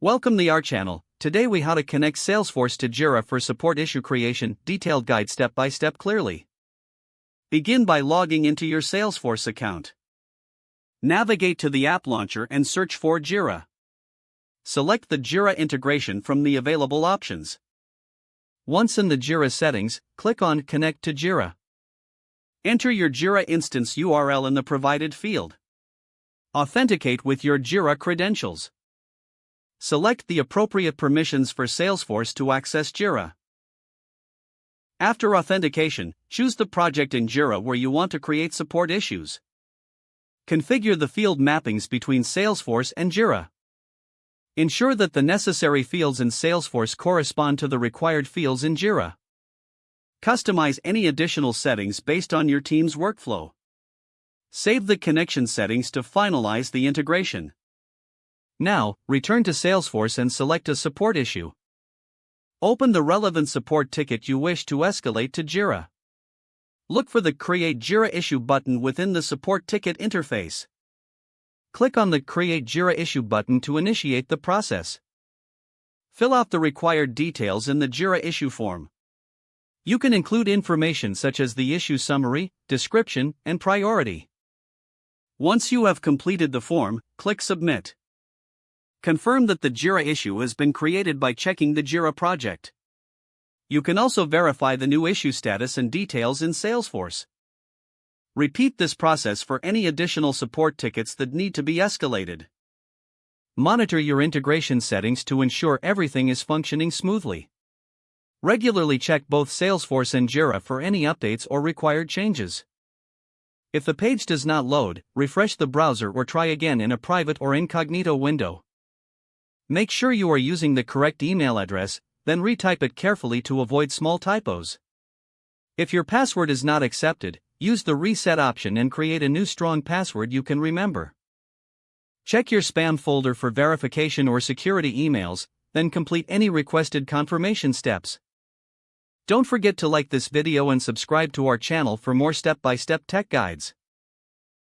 Welcome to our channel. Today we how to connect Salesforce to Jira for support issue creation, detailed guide step by step clearly. Begin by logging into your Salesforce account. Navigate to the app launcher and search for Jira. Select the Jira integration from the available options. Once in the Jira settings, click on Connect to Jira. Enter your Jira instance URL in the provided field. Authenticate with your Jira credentials. Select the appropriate permissions for Salesforce to access Jira. After authentication, choose the project in Jira where you want to create support issues. Configure the field mappings between Salesforce and Jira. Ensure that the necessary fields in Salesforce correspond to the required fields in Jira. Customize any additional settings based on your team's workflow. Save the connection settings to finalize the integration. Now, return to Salesforce and select a support issue. Open the relevant support ticket you wish to escalate to Jira. Look for the Create Jira Issue button within the support ticket interface. Click on the Create Jira Issue button to initiate the process. Fill out the required details in the Jira issue form. You can include information such as the issue summary, description, and priority. Once you have completed the form, click Submit. Confirm that the Jira issue has been created by checking the Jira project. You can also verify the new issue status and details in Salesforce. Repeat this process for any additional support tickets that need to be escalated. Monitor your integration settings to ensure everything is functioning smoothly. Regularly check both Salesforce and Jira for any updates or required changes. If the page does not load, refresh the browser or try again in a private or incognito window. Make sure you are using the correct email address, then retype it carefully to avoid small typos. If your password is not accepted, use the reset option and create a new strong password you can remember. Check your spam folder for verification or security emails, then complete any requested confirmation steps. Don't forget to like this video and subscribe to our channel for more step-by-step tech guides.